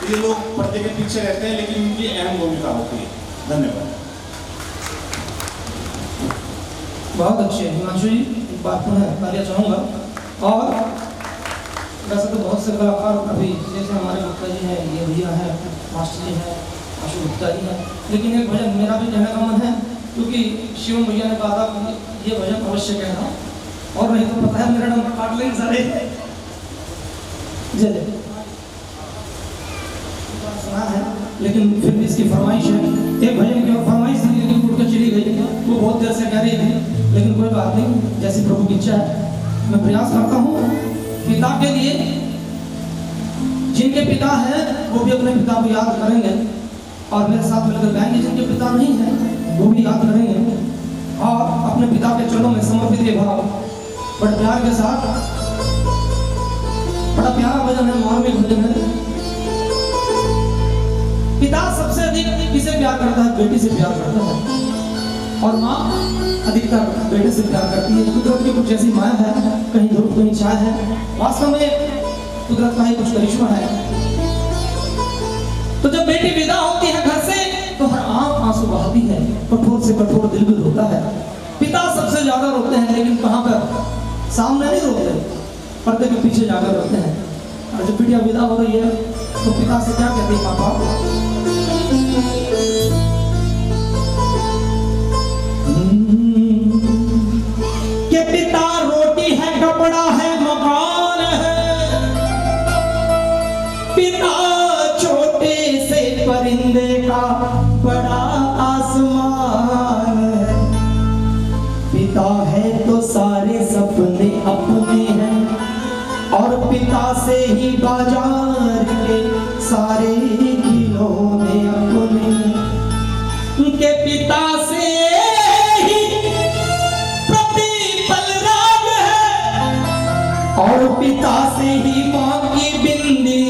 ये लोग पर्दे के पीछे रहते हैं लेकिन उनकी अहम भूमिका होती है। धन्यवाद। बहुत अच्छे हिमांशु जी, एक बात पुनः कार्य चाहूँगा। और वैसे तो बहुत से कलाकार अभी जैसे हमारे गुप्ता जी हैं, ये भैया हैं, मास्टर जी हैं, आशु गुप्ता जी हैं, लेकिन एक भजन मेरा भी कहने का मन है, क्योंकि शिवम भैया ने कहा था कि ये भजन अवश्य कहना, और नहीं तो पता है मेरा नंबर काट लेंगे सारे। जय जय सुना है, लेकिन फिर भी इसकी फरमाइश है। एक भजन की फरमाइश थी लेकिन उठ कर चली गई, वो बहुत देर से कह रही थी, लेकिन कोई बात नहीं, जैसी प्रभु की इच्छा है। मैं प्रयास करता हूँ पिता के लिए, जिनके पिता हैं वो भी अपने पिता को याद करेंगे और मेरे साथ मिलकर गाएंगे। जिनके पिता नहीं हैं वो भी याद करेंगे और अपने पिता के चरणों में समर्पित ये भाव बड़े प्यार के साथ। बड़ा प्यारा भजन है, मार्मिक भजन है। पिता सबसे अधिक किसे प्यार करता है? बेटी से प्यार करता है, और माँ अधिकतर बेटे से प्यार करती है। कुदरत की कुछ ऐसी माया है, कहीं धूप कहीं छाया है, वास्तव में कुदरत का ही कुछ करिश्मा है। तो जब बेटी विदा होती है घर से तो हर आंख आंसू बहाती है, कठोर से कठोर दिल भी रोता है। पिता सबसे ज्यादा रोते हैं, लेकिन कहाँ पर? सामने नहीं रोते, पर्दे के पीछे जाकर रोते हैं। और जब बिटिया विदा हो रही है तो पिता से क्या कहती है? पापा के पिता रोटी है, कपड़ा है, मकान है। पिता छोटे से परिंदे का बड़ा आसमान है। पिता है तो सारे सपने अपने हैं, और पिता से ही बाजार के सारे खिलौने अपने। के पिता से और पिता से ही माँ की बिंदी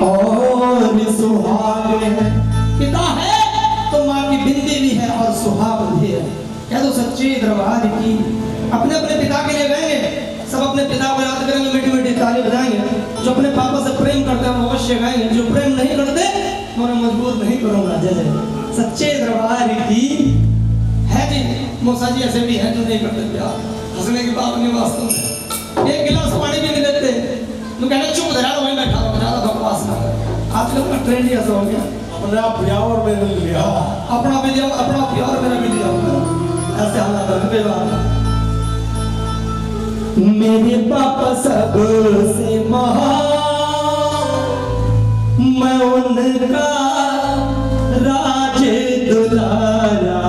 और सुहाग है। पिता है तो माँ की बिंदी भी है और सुहाग भी है। कह दो सच्चे दरबार की। अपने अपने पिता के लिए गाएंगे, सब अपने पिता को याद करेंगे, मीठी मीठी ताली बजाएंगे। जो अपने पापा से प्रेम करते हैं वो अवश्य गाएंगे, जो प्रेम नहीं करते तो उन्हें मजबूर नहीं करूंगा। जय जय सच्चे दरबार की। है जी मौसा जी ऐसे भी हैं जो नहीं करते प्यार, हंसने की बात नहीं, वास्तव में एक गिलास पानी भी नहीं देते, तो कहना चुप धरा वहीं बैठा हो, ज्यादा बकवास ना कर। आजकल का ट्रेंड ही ऐसा हो गया, अपने आप लिया और मैंने लिया, अपना भी लिया, अपना पिया और मेरा भी लिया, ऐसे हालात है। मेरे पापा सबसे महान, मैं उनका राज दुलारा,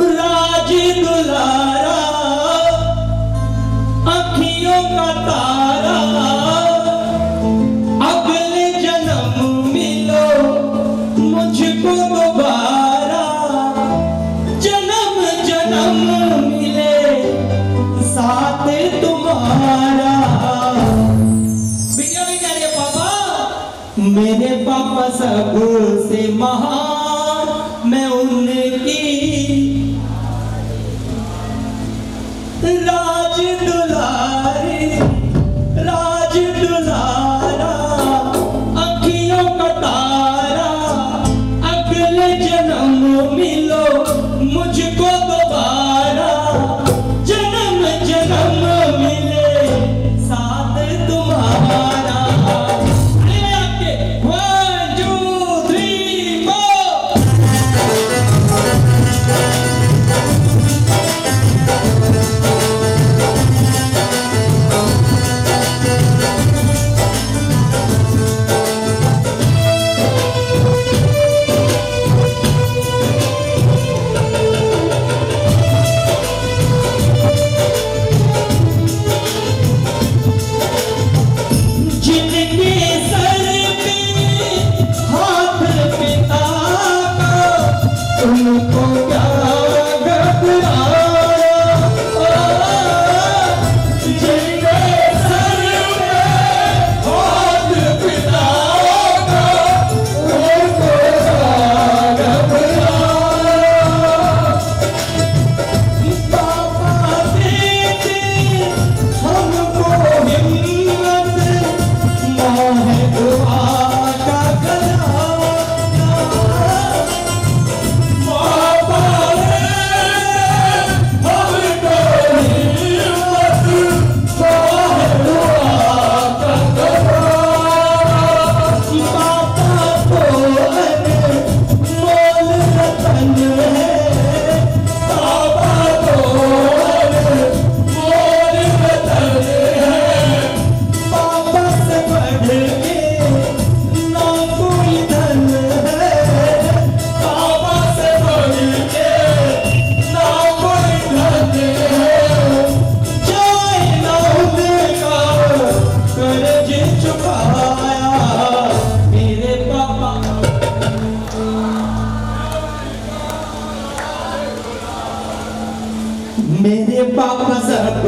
राज दुलारा, अखियों का तारा। अगले जन्म मिलो मुझको दोबारा, जन्म जन्म मिले साथ तुम्हारा। बिटिया भी कह रही है पापा, मेरे पापा सबसे महान, मैं उनकी राज दुलारी, राज दुलारा, अखियों का तारा। अगले जन्म मिलो मुझको दोबारा, जन्म जन्म मिले साथ तुम्हारा। 1 2 3 4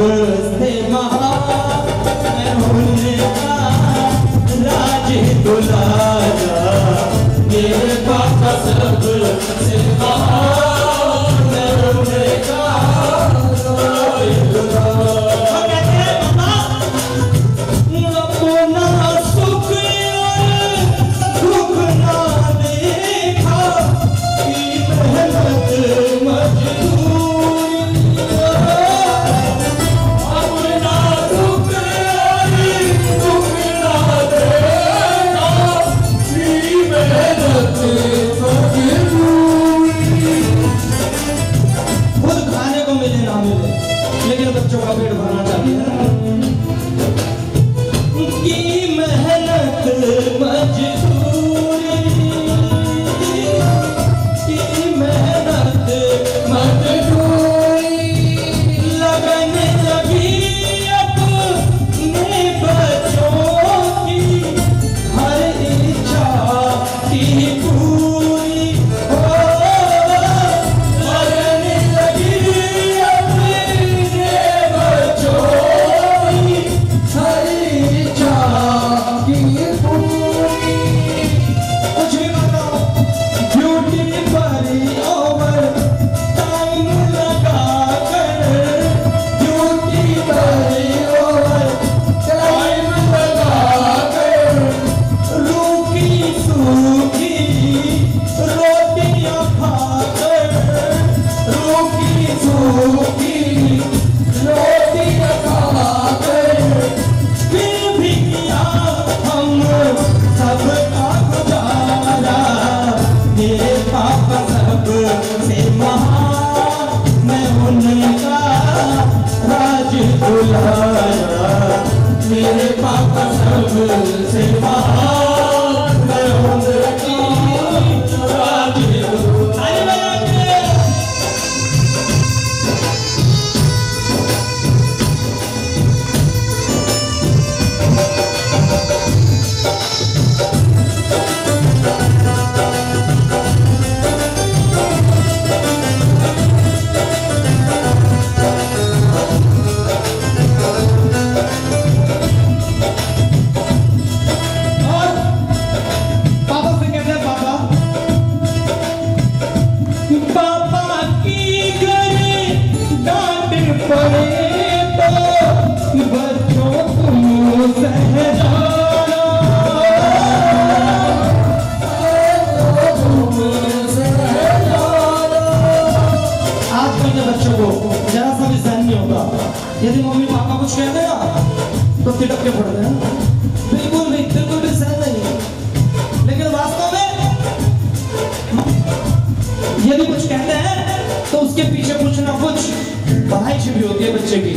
सबसे महान मैं उनका राज दुलारा मेरे पापा सबसे महान मैं उनका राज दुलारा। कहते हैं अपना सुख और दुख ना देखा कि मेहनत मजदूरी अपना सुख और दुख ना देखा कि मेहनत मजदूरी। खुद खाने को मिले ना मिले लेकिन बच्चों का पेट भरना चाहिए की मेहनत मजदूरी की मेहनत मजदूरी लगन लगी अपने बच्चों की हर इच्छा की पूरी हो लगन लगी अपने बच्चों की हर इच्छा की पूरी। कुछ भी बताओ ब्यूटी परी ओवर टाइम लगा कर ब्यूटी परी ओवर टाइम लगा कर रूखी सूखी रोटियां खाकर रूखी सूखी रोटियां खाकर फिर भी किया हम सबका गुजारा मेरे पापा सबसे महान मैं उनका राज दुलारा मेरे पापा सबसे महान मैं उनका राज दुलारा। और पापा से कहते हैं पापा की गले डांट पड़े तो बच्चों तुम सह जाना आजकल के बच्चों को जरा सा भी सहन नहीं होता यदि मम्मी पापा कुछ कहते हैं ना तो तिटक के पड़ते हैं बिल्कुल भी सहन नहीं लेकिन वास्तव में यदि कुछ कहते हैं तो उसके पीछे कुछ ना कुछ पढ़ाई छिपी होती है बच्चे की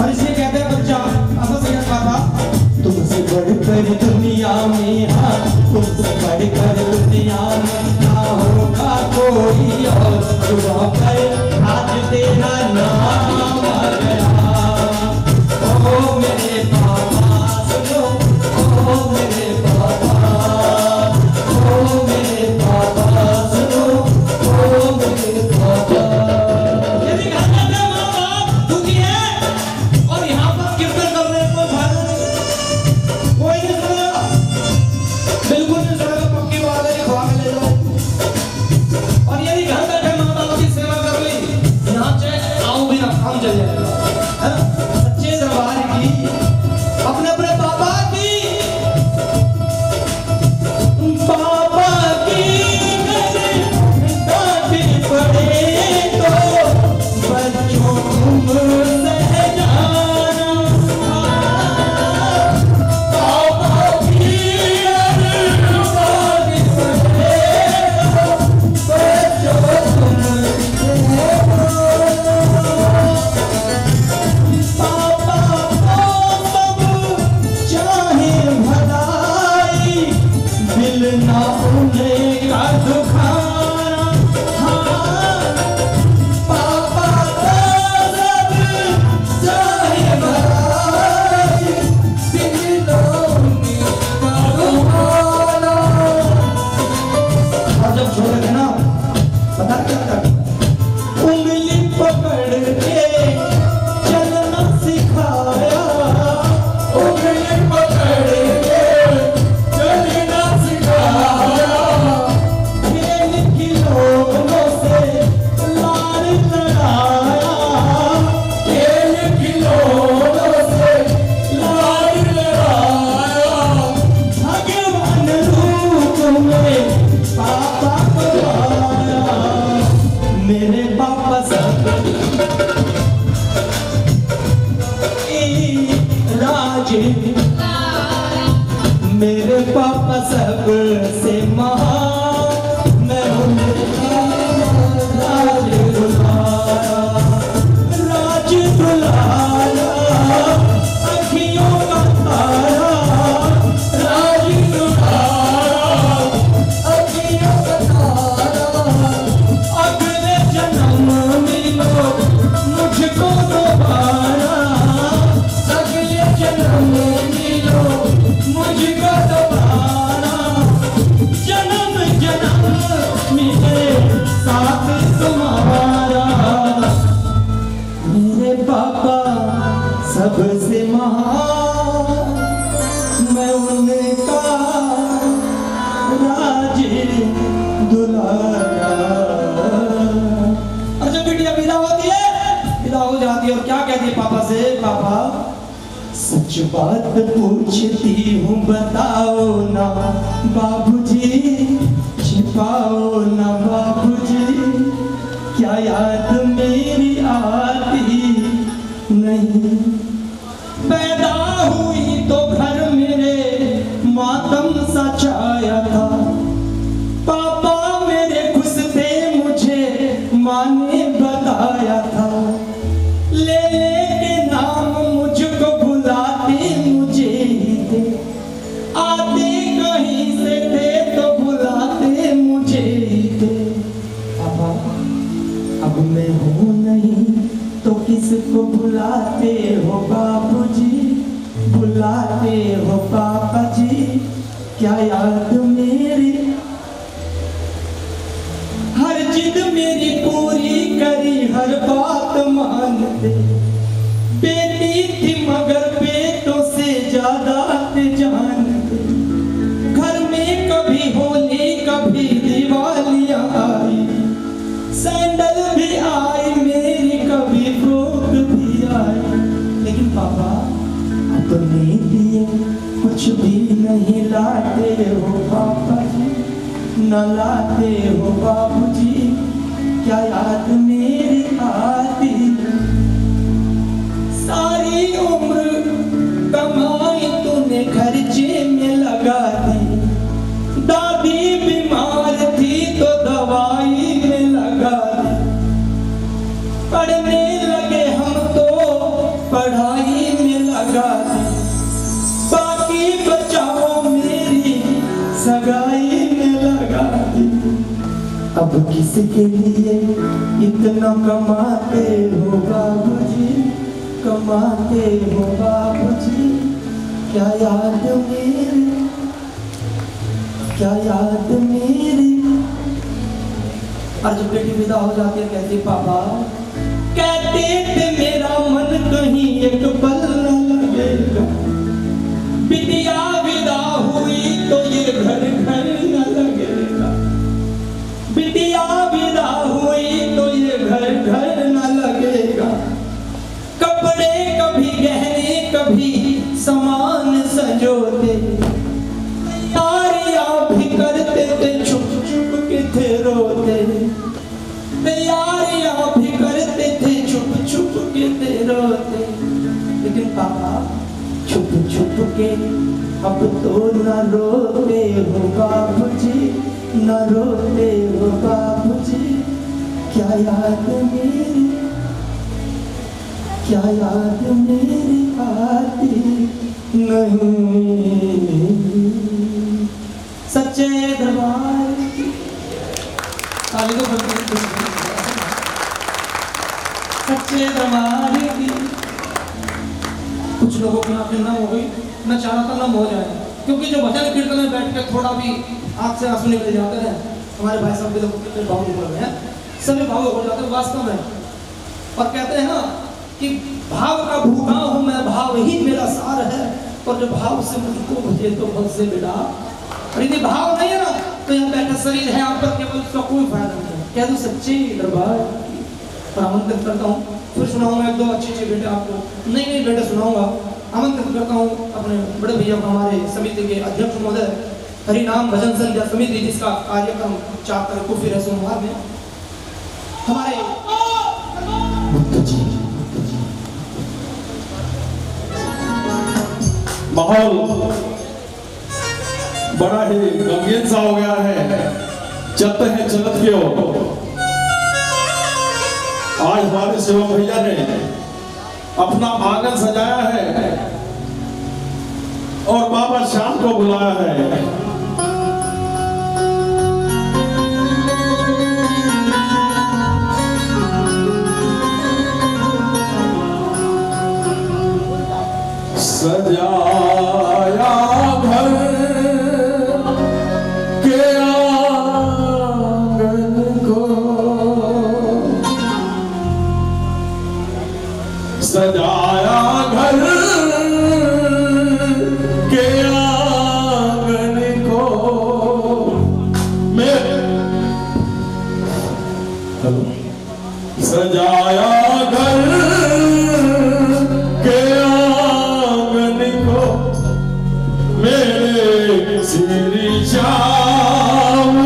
और इसलिए कहते हैं बच्चा ऐसा सही पापा तुमसे बढ़कर दुनिया में हाँ तुमसे बढ़कर दुनिया में ना होगा कोई और जुड़ा कर आज तेरा नाम आ गया ओ मेरे पापा सुनो ओ मेरे पापा सुनो ओ मेरे पापा। यदि घर का माँ बाप दुखी है और यहाँ पर कीर्तन कर मेरे पापा सबसे महान, मैं उनका राज दुलारा, राज दुलारा, अखियों का तारा, राज दुलारा, अखियों का तारा। अगले जन्म मिलो मुझको दोबारा, अगले जन्म मिलो मुझको दोबारा, जन्म जन्म मिले साथ तुम्हारा। मेरे पापा सबसे महान, मैं उनका राज दुलारा। और जब बिटिया विदा होती है, विदा हो जाती है और क्या कहती है पापा से, पापा सच बात पूछती हूँ बताओ ना बाबूजी, छिपाओ ना बाबूजी, क्या याद मेरी आती नहीं। पैदा हुई तो घर मेरे मातम सा छाया था, पापा मेरे खुश थे मुझे माँ ने बताया था, ले के नाम मुझको बुलाते मुझे ही थे, आते कहीं से थे तो बुलाते मुझे ही थे। पापा अब मैं हूँ नहीं तो किसको बुलाते हो बाबूजी, बुलाते हो पापा जी, क्या याद मेरी हर जिद मेरी पूरी करी, हर बात मानते। बेटी थी मगर बेटों से ज्यादा थे जानते। घर में कभी होली कभी दिवालियां आई, सैंडल भी आई मेरी, कभी फ्रॉक भी आई। लेकिन पापा अपने लिए कुछ भी नहीं लाते हो पापा जी, न लाते हो बाबूजी, क्या याद मेरी आती। सारी उम्र कमाई तूने खर्चे में लगा दी, दादी बीमार थी तो दवाई में लगा दी, पढ़ने लगे हम तो पढ़ाई में लगा दी, बाकी बचाओ मेरी सगाई में लगा दी। अब किसके लिए इतना कमाते हो बाबूजी, कमाते हो बाबूजी, क्या याद मेरी, क्या याद मेरी। और जब बेटी विदा हो जाती है कहती पापा, कहते थे मेरा मन कहीं एक पल न लगेगा, बिटिया विदा हुई तो ये घर घर न लगेगा, बिटिया विदा हुई तो ये घर घर न लगेगा। कपड़े कभी गहने कभी सामान सजोते, तैयारियां भी करते थे छुप छुप के थे रोते, तैयारियां भी करते थे छुप छुप के थे रोते। लेकिन पापा छुप छुप के अब तो न रोते हो बाबूजी, न रोते हो बाबूजी, क्या याद मेरी, क्या याद मेरी आती नहीं। सच्चे दरबार की ताली तो बनती है। सच्चे दरबार की कुछ लोगों की आंखें नम हो गई, मैं चाह रहा था नम हो जाए, क्योंकि जो भजन कीर्तन में बैठ के थोड़ा भी आंख से आंसू निकल जाते हैं। हमारे भाई साहब भी लोग कितने भावुक हो गए हैं, सभी भावुक हो जाते हैं वास्तव में। और कहते हैं ना कि भाव का भूखा हूं मैं, भाव ही मेरा सार है, और जो भाव से मुझको भजे तो भव से बिड़ा। और यदि भाव नहीं है ना तो यहाँ बैठा शरीर है आप पर, केवल उसका कोई फायदा नहीं है। कह दो सच्चे दरबार की। और आमंत्रित करता हूँ, फिर सुनाऊंगा एक दो अच्छे बेटे आपको, नई बेटे सुनाऊंगा। आमंत्रित करता हूँ अपने बड़े भैया को, हमारे समिति के अध्यक्ष महोदय, हरिनाम भजन संध्या समिति, जिसका कार्यक्रम 4 तारीख को फिर है सोमवार में, हमारे माहौल बड़ा ही गमगीन सा हो गया है। चलते हैं जन्नत की ओर। आज हमारे शिवम भैया ने अपना आंगन सजाया है और बाबा श्याम को बुलाया है। सजाया घर के आंगन को, सजाया घर के आंगन को मैं सजाया घर के आंगन को मेरे श्री श्याम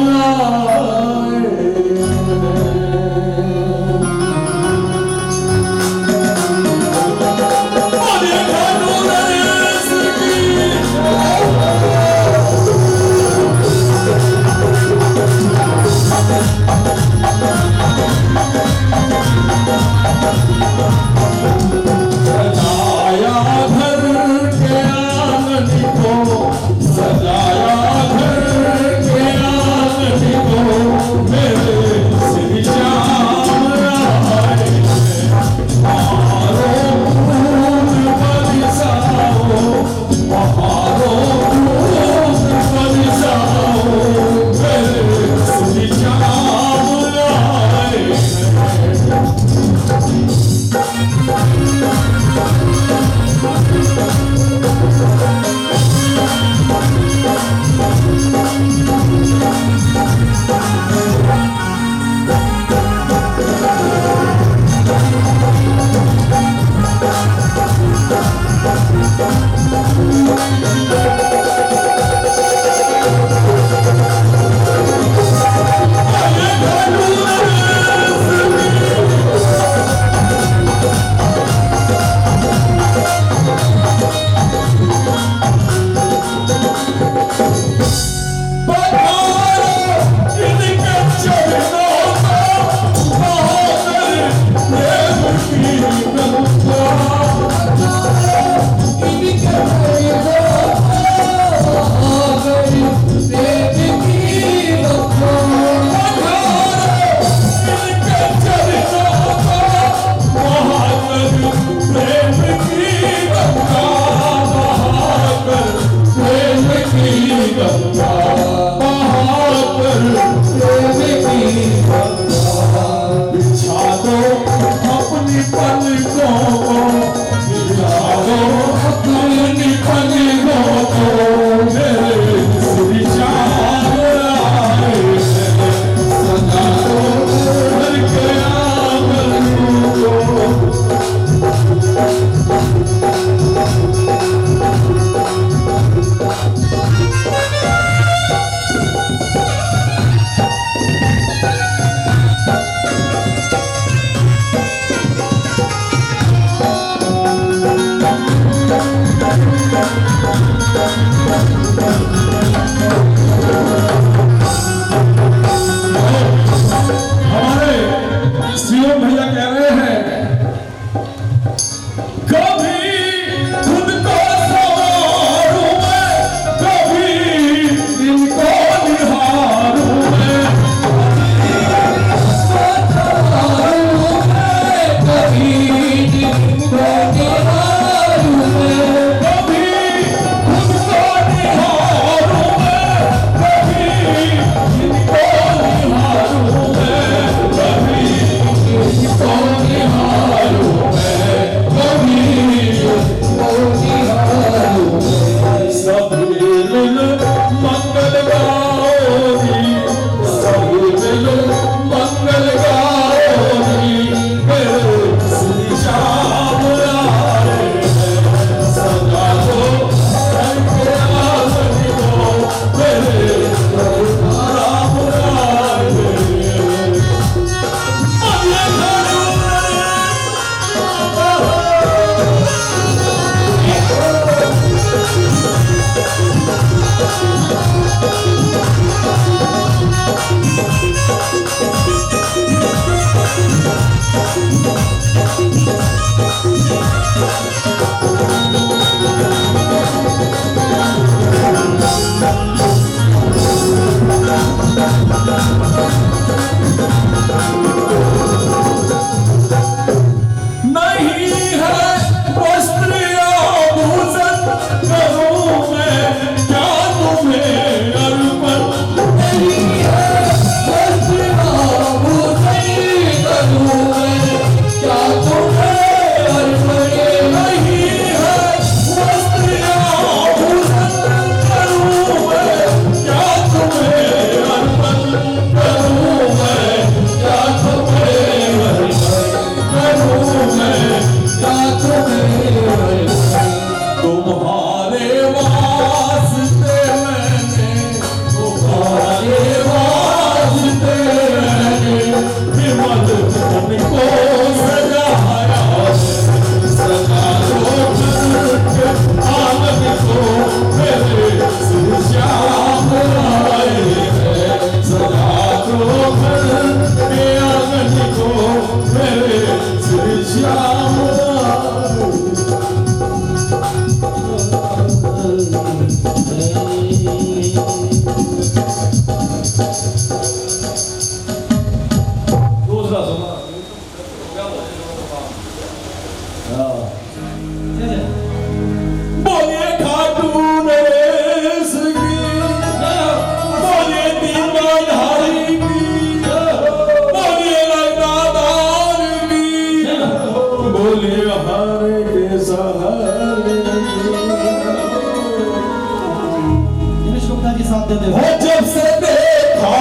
जवाब दे दे। हो जब से देखा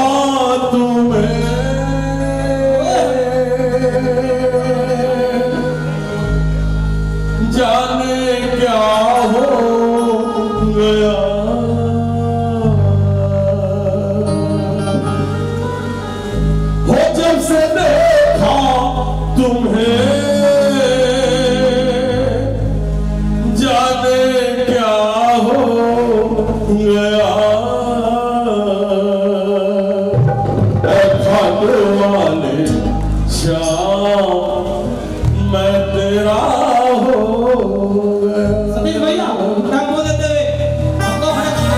तुम्हें जाने क्या हो गया, हो जब से देखा तुम्हें जाने क्या हो गया, खाने वाले श्याम मैं तेरा हो गया। सतीश भैया टांग को देते हुए हमको खड़े कर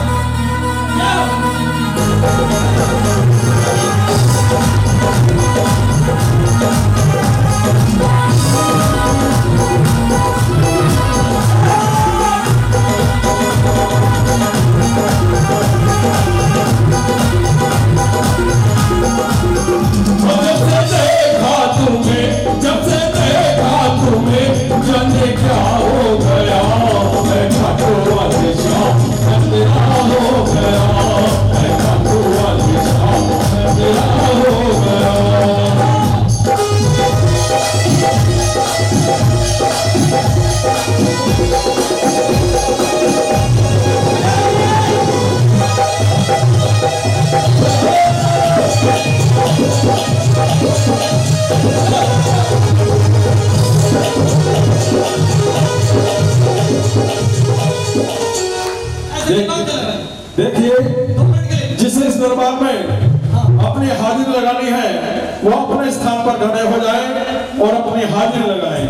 जब से देखा तुम्हें जाने क्या हो गया, मैं खाटू वाले श्याम मैं तेरा हो गया, मैं खाटू वाले श्याम मैं तेरा हो गया। देखिए, जिसे इस दरबार में अपनी हाजिरी लगानी है वो अपने स्थान पर खड़े हो जाए और अपनी हाजिरी लगाए।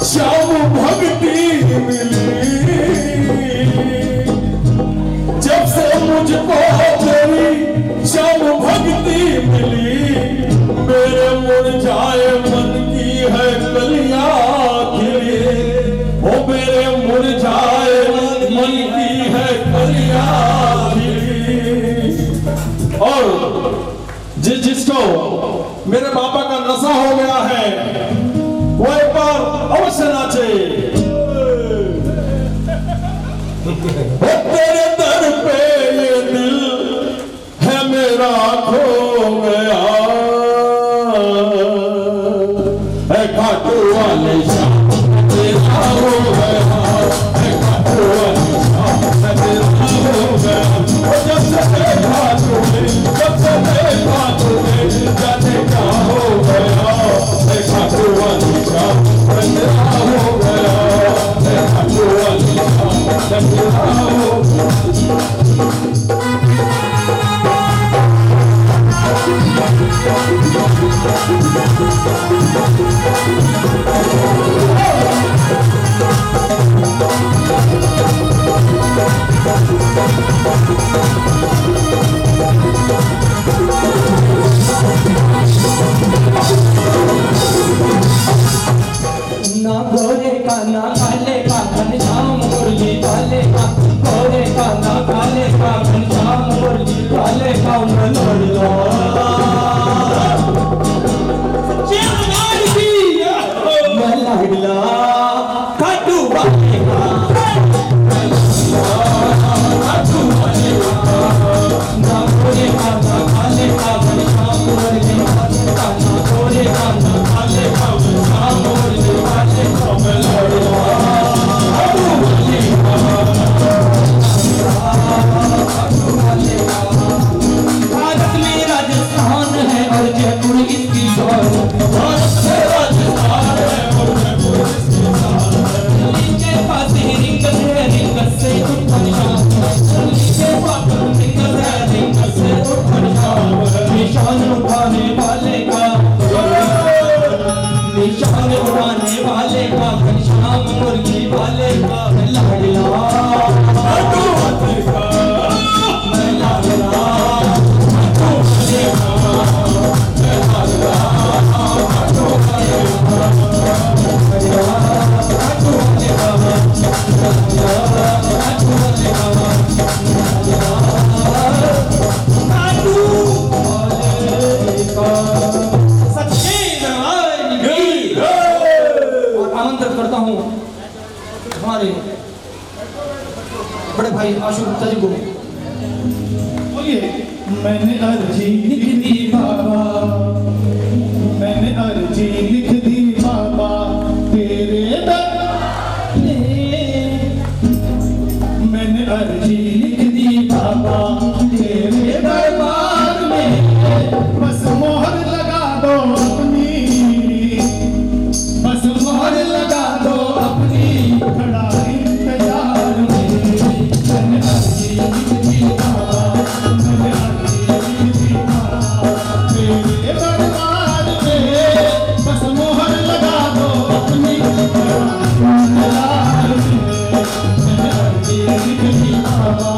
श्याम भक्ति मिली जब से मुझको तेरी श्याम भक्ति मिली मेरे मुरझाए मन की है कलियां खिली ओ मेरे मुरझाए मन की है कलियां खिली। और जिसको मेरे बाबा का नशा हो गया है वो एक बार अवश्य नाचे। तेरे दर पे ये दिल है मेरा खो गया है घाटू वाले शाम तेरा हो गया है घाटू वाले शाम तेरा हो गया। जब से देखा तुम्हें जाने क्या हो गया है घाटू वाले शाम तेरा हो गया है घाटू वाले शाम तेरा हो ना गोरे का ना काले का घनश्याम मुरली वाले का गोरे का ना काले का घनश्याम मुरली वाले का मनोरला मलाडला खाटू वाले का ना गोरे का ना काले का घनश्याम मुरली वाले का ना गोरे का ना काले का घनश्याम मुरली वाले का मलाडला खाटू वाले का भारत में राजस्थान है और जयपुर इसकी शान भारत में राजस्थान है और जयपुर इसकी शान नीचे पास ही रिंगस है रिंगस से उत्पन्न शान नीचे पास रिंगस है रिंगस से उत्पन्न शान निशान उठाने वाले का निशान उठाने वाले का घनश्याम मुरली वाले का लाडला खाटू वाले का लाडला खाटू वाले का लाडला खाटू वाले का खाटू वाले का खाटू वाले का सच्चे दरबार की और आमंत्रित करता हूँ हमारे बड़े भाई आशु गुप्ता जी को। बोलिए। मैंने अर्जी लिख दी बाबा मैंने अर्जी लिख दी बाबा तेरे दर मैंने अर्जी लिख दी बाबा तेरे दरबार में बस मोहर लगा दो अपनी बस मोहर लगा दो अपनी खड़ा इंतजार में मैंने अर्जी लिख दी बाबा मैंने अर्जी लिख दी बाबा तेरे दरबार में बस मोहर लगा दो अपनी खड़ा इंतजार में मैंने अर्जी लिख दी बाबा।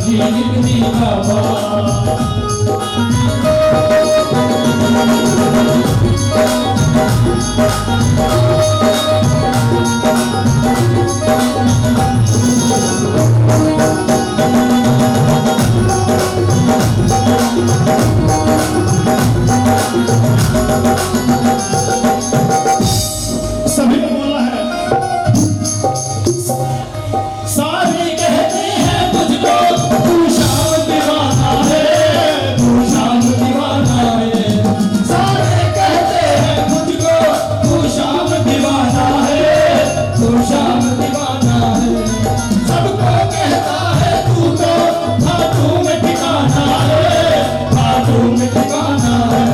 अर्जी लिखनी बाबा सभी को बोला है सारे कहते हैं मुझको तू शाम दीवाना है तू शाम दीवाना है सारे कहते हैं मुझको तू शाम दीवाना है तू शाम दीवाना है सबको कहता है तू तो खाटू में ठिकाना है खाटू में ठिकाना है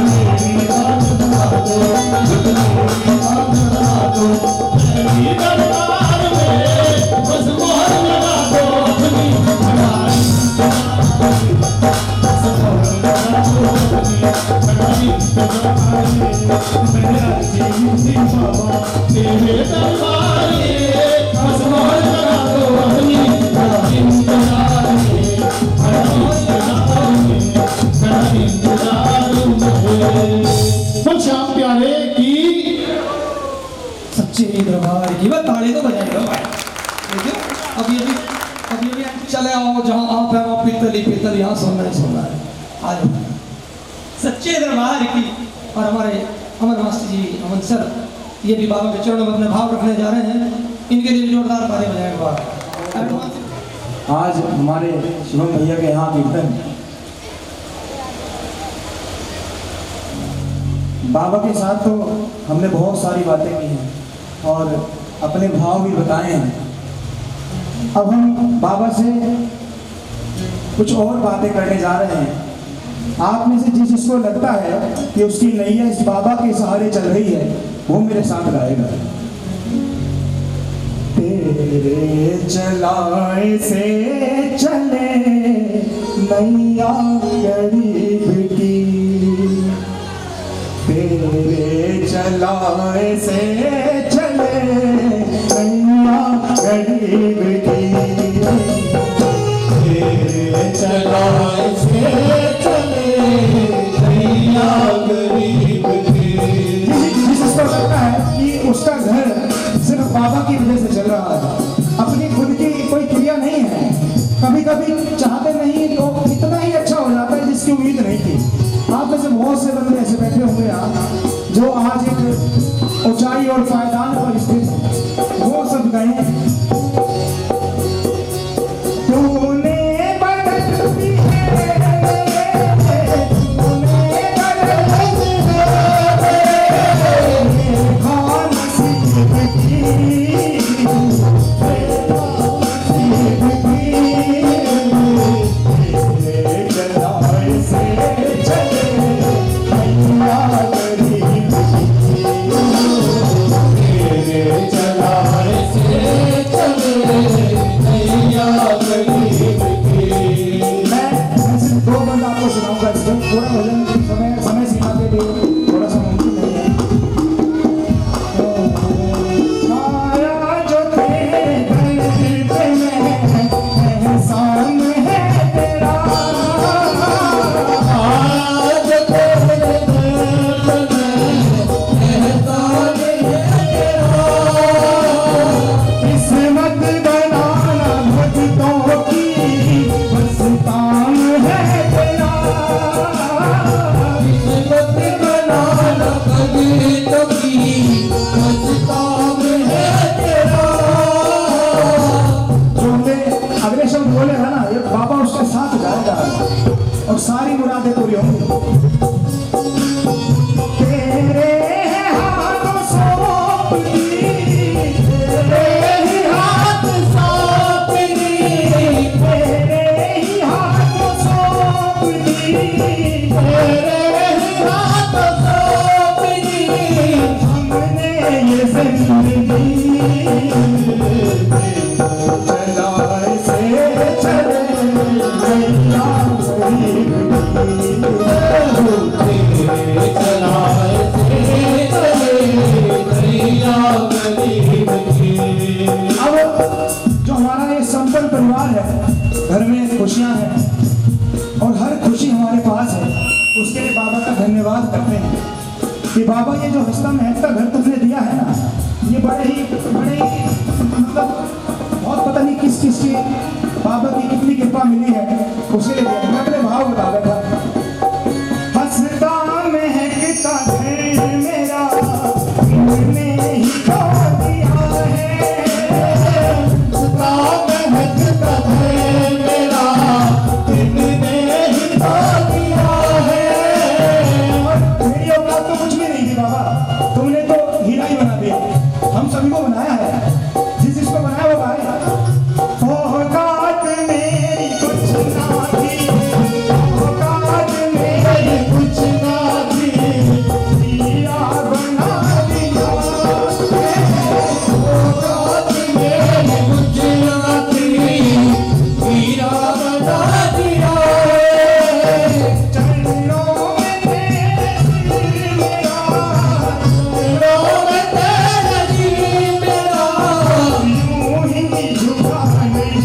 मेरी बात बता दो मेरी बात बता दो मेरी दरबार में बस मोहर लगा दो अपनी हमारी बस मोहर लगा दो अपनी हमारी मेरा जीवन बाबा तेरे दरबार में बस मोहर लगा दो अपनी इंतजार में मन श्याम प्यारे की सच्चे दरबार की बात ताली तो बजाएगा भाई देखिए अभी चले आओ जहाँ आप है वहाँ पीतल यहाँ सुनना है आ जाओ सच्चे दरबार की और हमारे अमर मास्टर जी अमन सर ये भी बाबा के चरणों में अपने भाव रखने जा रहे हैं इनके लिए जोरदार ताली बजाएगा बाबा आज हमारे शिवम भैया के यहाँ कीर्तन बाबा के साथ तो हमने बहुत सारी बातें की हैं और अपने भाव भी बताए हैं। अब हम बाबा से कुछ और बातें करने जा रहे हैं। आप में से जिसको लगता है कि उसकी नैया इस बाबा के सहारे चल रही है वो मेरे साथ गाएगा। तेरे चलाए से चले नैया गरीब की तेरे चलाए से चले नैया गरीब की तेरे चलाए से चले नैया गरीब की। जिसको लगता है कि उसका घर सिर्फ बाबा की वजह से चल रहा है अपनी खुद की कोई क्रिया नहीं है कभी कभी चाहते नहीं तो इतना ही अच्छा हो जाता है जिसकी उम्मीद नहीं थी। आप में से बहुत से बंदे ऐसे बैठे होंगे यहाँ जो आज एक ऊंचाई और पायदान पर स्थित वो सब गए तूने बरत दी है खान सिद्दीकी थोड़ा भजन समय सीमा के लिए थोड़ा सा मुमकिन नहीं है। आया जो तेरे घर पे मैं एहसान है तेरा आया जो तेरे घर पे मैं एहसान है तेरा किस्मत बनाना भक्तों की बस काम है तेरा अगले शब्द बोले है ना ये बाबा उसके साथ जाएगा और सारी मुरादें पूरी होंगी। तेरे हाथों सौंप दी तेरे ही हाथ सौंप दी तेरे ही हाथों सौंप दी तेरे ही हाथों सौंप दी हमने ये जिंदगी चलाए से चले नैया गरीब की घर में खुशियाँ हैं और हर खुशी हमारे पास है, उसके लिए बाबा का धन्यवाद करते हैं कि बाबा ये जो हंसता महकता घर तुमने दिया है ना, ये बड़े ही मतलब बहुत पता नहीं किस किस की बाबा की कितनी कृपा मिली है, उसके लिए दिया। मैं अपने भाव बता बैठा, हंसता महकता घर मेरा तुमने ही खो दिया है, हंसता महकता घर मेरा तुमने ही खो दिया है। मेरी औलाद तो कुछ भी नहीं थी बाबा, तुमने तो हीरा ही बना दिया, हम सभी को बनाया है, जिस जिसको बनाया वो भाई औकात मेरी कुछ ना थी, औकात मेरी कुछ ना थी, हीरा बना दिया, औकात मेरी कुछ ना थी, हीरा बना दिया। चरणों में तेरे सिर मेरा, चरणों में तेरा जी मेरा, यूं ही झुका नहीं,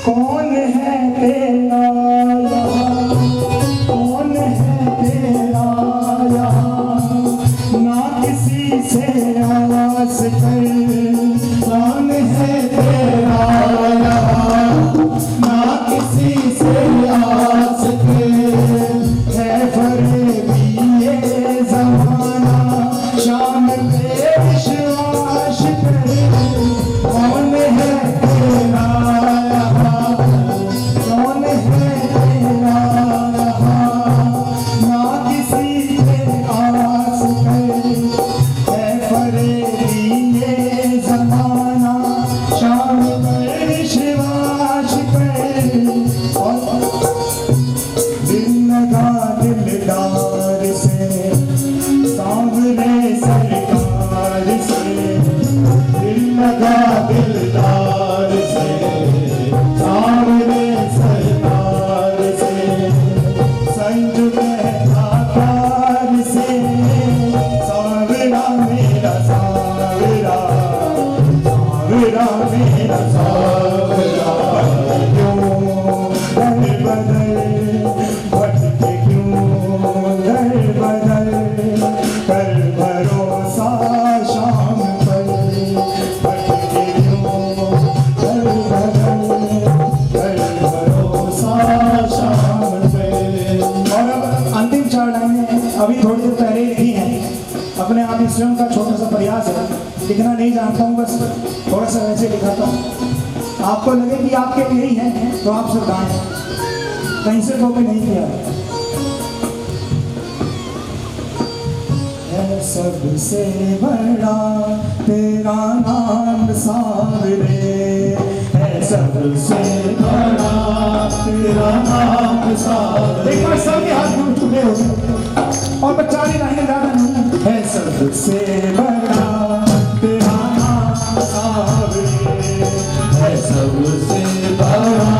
कौन है तेरा यहाँ, कौन है तेरा यहाँ, ना किसी से आस कर, कौन है तेरा यहाँ, ना किसी से आस कर, है फरेबी ये ज़माना, शाम पे विश्वास कर, कौन है तेरा यहाँ, कौन है तेरा यहाँ, ना किसी पे आस कर, है फरेबी ये ज़माना, शाम पर विश्वास कर, और दिल लगा दिलदार से, सांवरे सरकार से, दिल लगा दिलदार से, सांवरे सरकार से, संजू मेरा प्यार से, सांवरा मेरा सांवरा, सांवरा मेरा सांवरा, क्यों दर बदल भटके, क्यों दर बदल कर भरोसा शाम पर, भटके क्यों दर बदल कर भरोसा शाम पर। और अब अंतिम 4 लाइनें अभी थोड़ी देर पहले लिखी हैं, अपने आप ही स्वयं का छोटा सा प्रयास है, लिखना नहीं जानता हूँ, बस थोड़ा सा वैसे लिखाता हूँ, आपको लगे कि आपके लिए ही है तो आप सब गाएं, कहीं से कॉपी नहीं किया है। सबसे बड़ा तेरा नाम सांवरे है, सबसे बड़ा तेरा नाम सांवरे। एक बार सबके हाथ में उठे हो और 4 लाइनें ज्यादा नहीं है। सबसे बड़ा तेरा नाम सांवरे है, सबसे बड़ा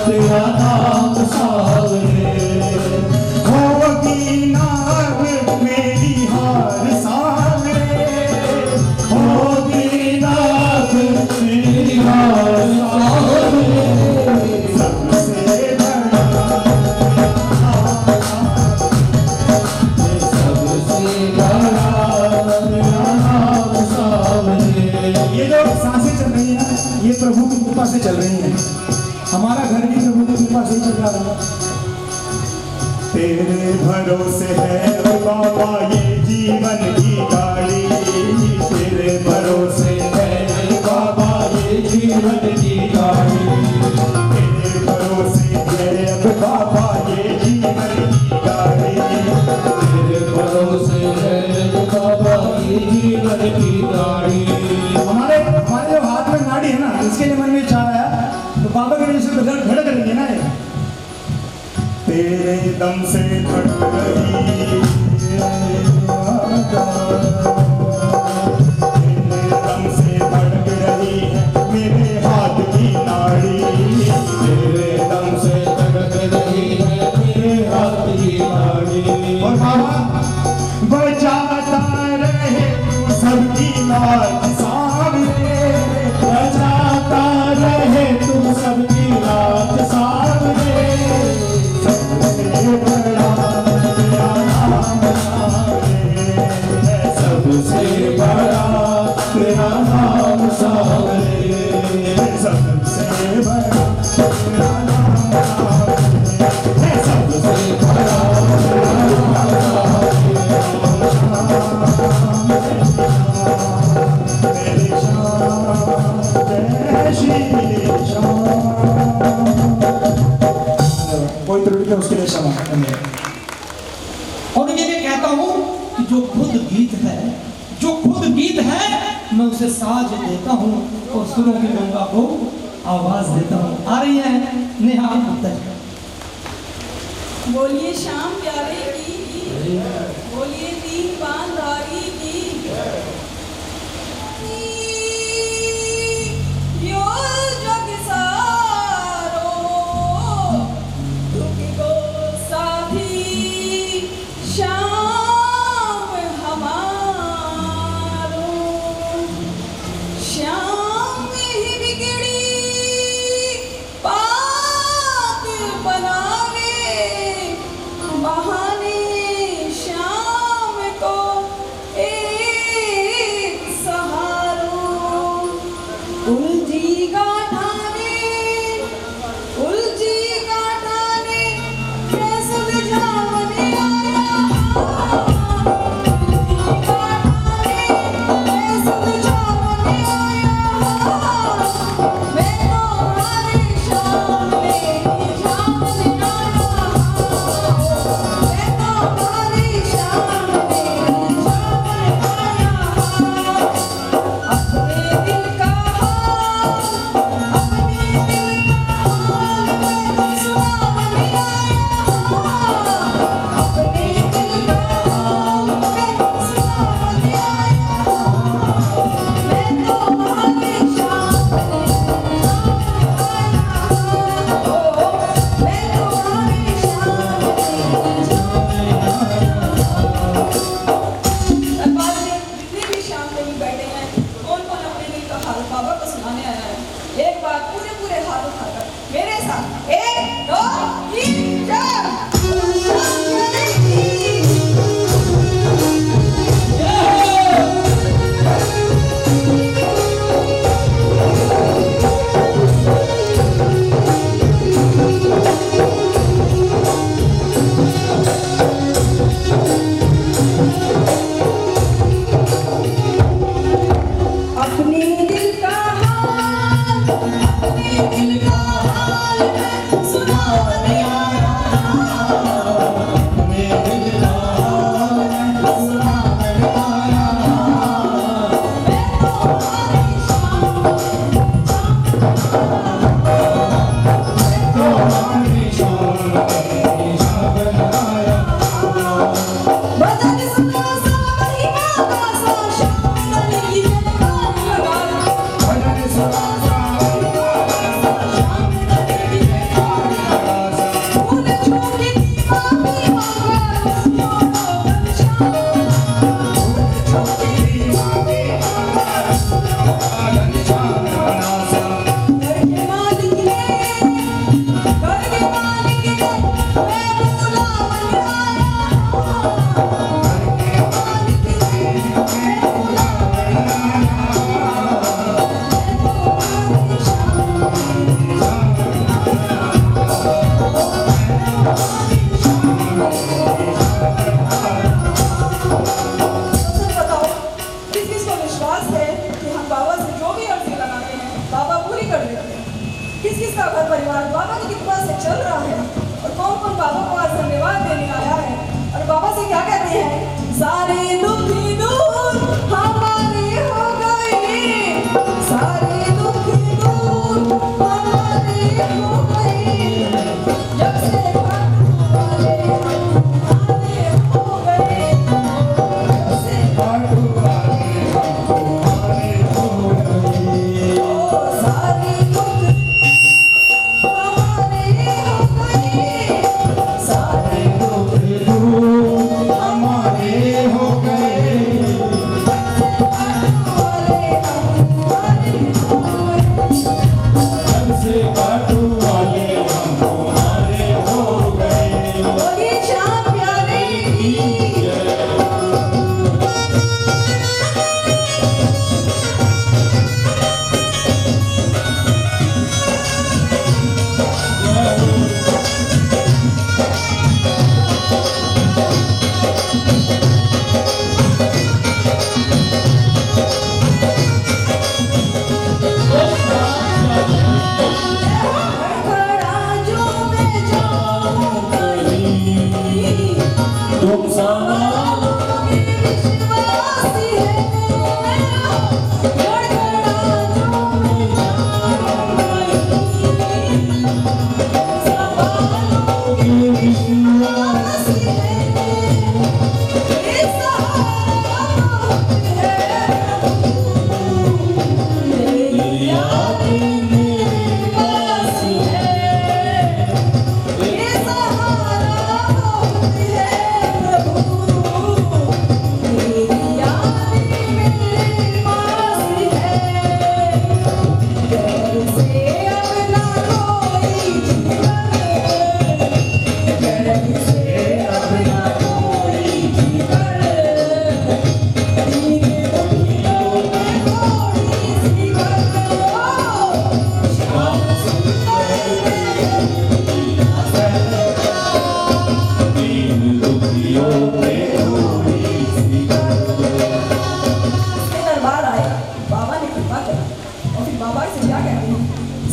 तेरा नाम सांवरे, होगी नाग मेरी हार सांवरे, होगी नाग मेरी हार सांवरे, सबसे बड़ा, सबसे बड़ा तेरा नाम सांवरे। ये जो सांसें चल रही हैं ये प्रभु की कृपा से चल रही हैं, हमारा घर भी प्रभु की कृपा से चल रहा है। तेरे भरोसे है ओ बाबा ये जीवन की गाड़ी, तेरे भरोसे है बाबा ये जीवन की गाड़ी, तेरे भरोसे है अब बाबा तेरे दम से धड़क रही है तेरे दम से धड़क रही है मेरे हाथ की नाड़ी तेरे दम से धड़क रही है मेरे हाथ की नाड़ी। और बाबा बजाता रहे तू सबकी नाच सामने बजाता रहे तू सबकी रात सामने। सबसे बड़ा तेरा नाम है सबसे बड़ा तेरा नाम सामने। सबसे बड़ा तेरा नाम है सबसे बड़ा मेरी शान जय श्री श्याम। कोई त्रुटि है उसके लिए क्षमा करें। और ये मैं कहता हूँ कि जो खुद गीत है मैं उसे साज देता हूँ और सुरों की गंगा को आवाज देता हूँ। आ रही है नेहा उत्तर। बोलिए श्याम प्यारे की, बोलिए दीन बांधारी की। यो जग सारो तुमको साथी श्याम हमारो। श्याम ही बिगड़ी पाक बनावे बहाने श्याम को एक सहारो।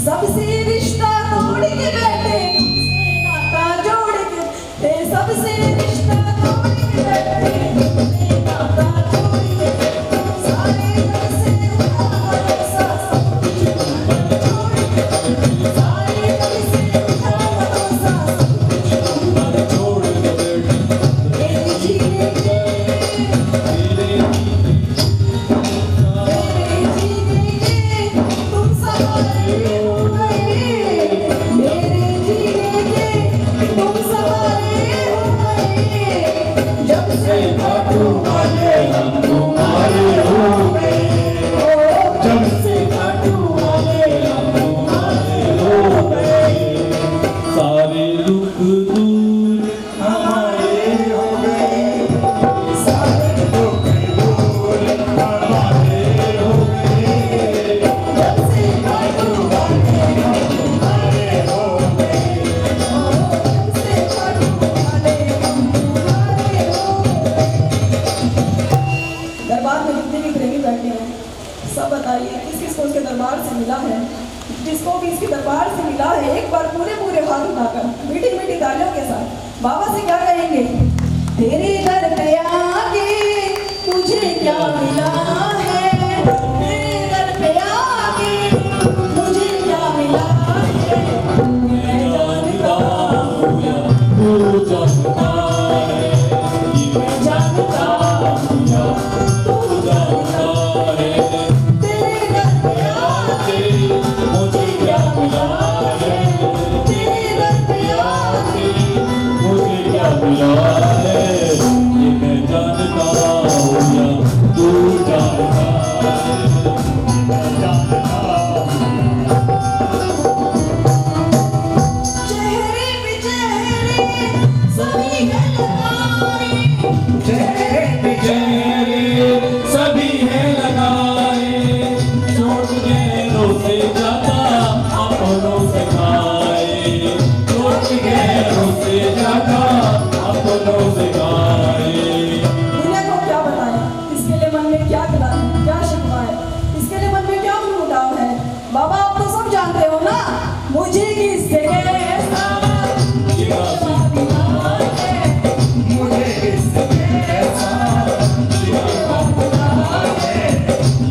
सबसे रिश्ता तोड़ के बैठे, नाता जोड़ के, सबसे रिश्ता तोड़ के बैठे, नाता जोड़ के, सारे घर से उठाओ साथ छोड़ के, सारे घर से उठाओ साथ छोड़ के, मेरे जीने के तुम सहारे हो गए, मेरे जीने के तुम सहारे हो गए, जब से खाटू वाले हम तुम्हारे हो गए, जब से खाटू वाले हम तुम्हारे हो गए, सारे दुख दूर हमारे हो गए, सारे दुख दूर हमारे हो गए, जब से खाटू वाले हम तुम्हारे हो गए, जब से खाटू वाले हम तुम्हारे हो गए। दरबार में जितने भी प्रेमी बैठे हैं, सब बताइए किस किस को उसके दरबार से मिला है, जिसको भी इसके दरबार से मिला है, एक बार पूरे पूरे हाथ उठाकर मीठी मीठी तालियों के साथ बाबा से क्या कहेंगे? तेरे दर पे आके मुझे क्या मिला है, तेरे दर पे आके मुझे क्या मिला है, मैं जानता हूँ तू जानता है, मैं जानता हूँ तू जानता है, तेरे दर पे आके मुझे क्या मिला है, तेरे दर पे आके मुझे क्या मिला है, ये मैं जानता हूँ या तू जानता है, मैं जानता हूँ। चेहरे पे चेहरे सभी है लगाए, चेहरे पे चेहरे सभी है लगाए, चोट गहरों से ज्यादा अपनों से खाए, चोट गहरों से ज्यादा अपनों से खाए। दुनिया को क्या बताएं, इसके लिए मन में क्या गिला है, क्या शिकवा है, इसके लिए मन में क्या उठाव है? बाबा आप तो सब जानते हो ना, मुझे किससे कैसा बीमार है, मुझे किससे कैसा बीमार है,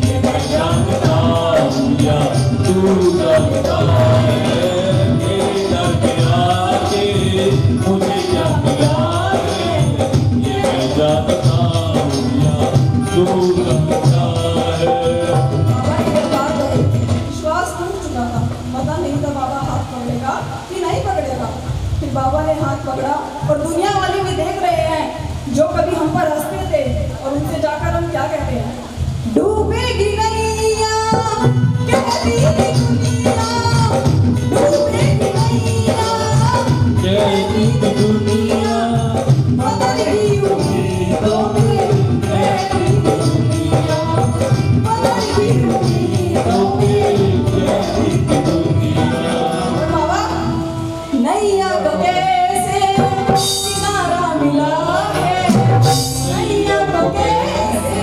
ये मैं जानता हूँ या तू जानता है, मेरे दर पे आके मुझे क्या मिला है, ये मैं जानता हूँ या तू जानता है। बाबा की जब बात आई, विश्वास टूट चुका था, पता नहीं था बाबा हाथ पकड़ेगा कि नहीं पकड़ेगा। फिर बाबा ने हाथ पकड़ा और दुनिया वाले भी देख रहे हैं, जो कभी हम पर हंसते थे, और उनसे जाकर हम क्या कहते हैं? डूबेगी नैया कहती थी दुनिया, डूबेगी नैया कहती थी दुनिया बदल गई उम्मीदों में, कहती थी दुनिया बदल गई उम्मीदों में। कहती थी दुनिया और बाबा नैया को कैसे किनारा मिला है, नैया को कैसे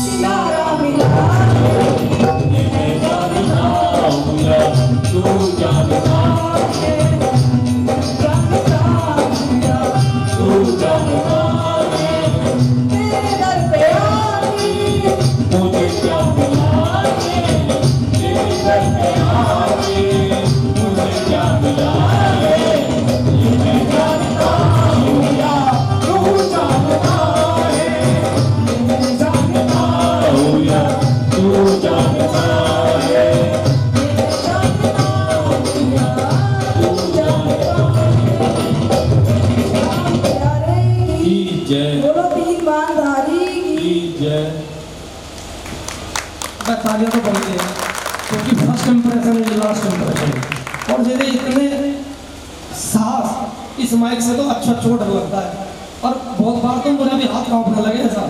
किनारा मिला है, जय बोलो तीन बांधारी की जय। मैं तालियां तो बजते हैं क्योंकि first impression is last impression. और जैसे इतने साफ इस माइक से तो अच्छा चोट लगता है। और बहुत बार तो मुझे भी हाथ कांपने लगे ऐसा।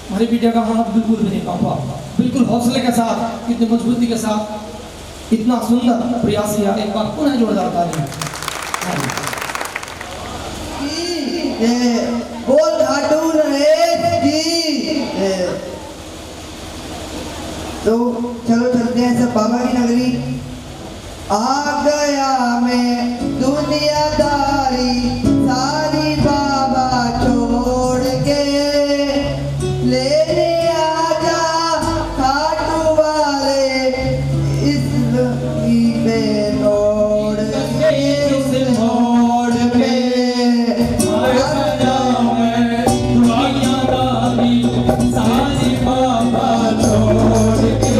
हमारी बेटिया का हाथ बिल्कुल भी नहीं कांपा, बिल्कुल हौसले के साथ, इतनी मजबूती के साथ, इतना सुंदर प्रयास किया। एक बार पुनः जोरदार तालियां। बोल घाटू रहे जी। तो चलो चलते हैं सब बाबा की नगरी। आ गया मैं दुनियादारी सारी बाबा छोड़ के, लेने आजा खाटू वाले इस लगी पे मोड़ के, इस मोड़ पे सारी बाबा छोड़ के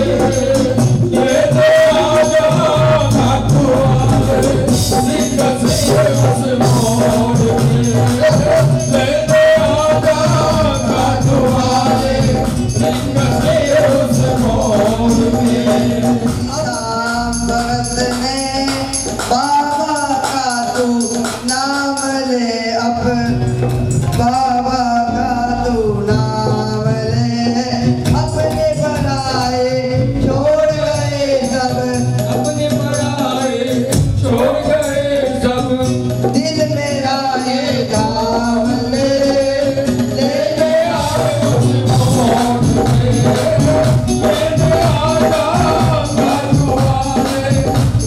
बाबा का तू नाम ले, अब बाबा का तू नाम ले, अपने बनाए छोड़ गए सब, अपने पराए छोड़ गए सब, दिल मेरा ये काम ले, ले आजा घाटू वाले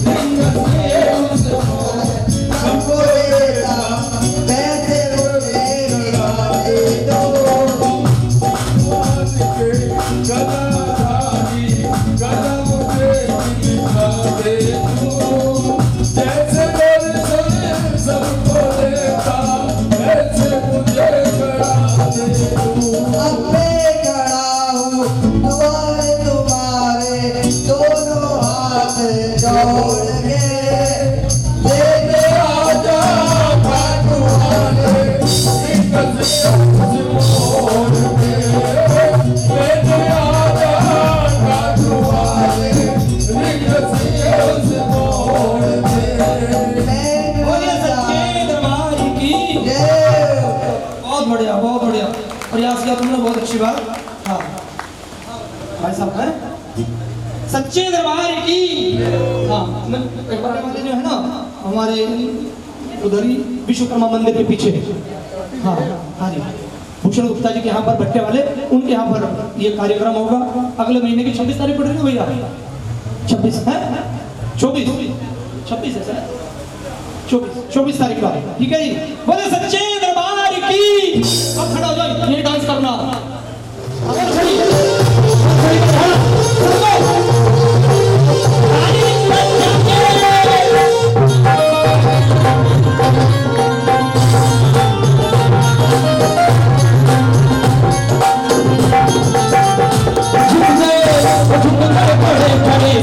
रिंग से उस हमको देता पैसे मुझे गिराते दो, अब मैं खड़ा हूँ द्वारे तुम्हारे, दोनों हाथ जोड़ के, लेके आजा घाटू वाले, बोलिए सच्चे दरबार की। बहुत बढ़िया, बहुत बढ़िया प्रयास किया तुमने, बहुत अच्छी बात। हाँ भाई साहब है सच्चे दरबार की। हाँ मैं एक बार वाले जो है ना हमारे उधर ही विश्वकर्मा मंदिर के पीछे, हाँ हाँ जी, भूषण गुप्ता जी के यहाँ पर भट्टे वाले, उनके यहाँ पर ये कार्यक्रम होगा अगले महीने की 26 तारीख पड़ रही है भैया। 26 है 26 है सर, 24 तारीख का, ठीक है जी। बोले सच्चे दरबार की। अब खड़ा हो जाओ, ये डांस करना। अगर खड़ी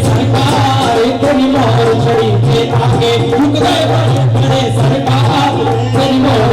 सरकार तेरी मोहर छड़ी के आगे झुक गए बड़े सरकार तेरी मोहर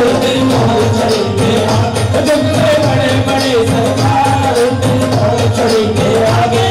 तेरी मोहर चढ़ी के आगे जितने बड़े बड़े सरकार तेरी मोहर चढ़ी के आगे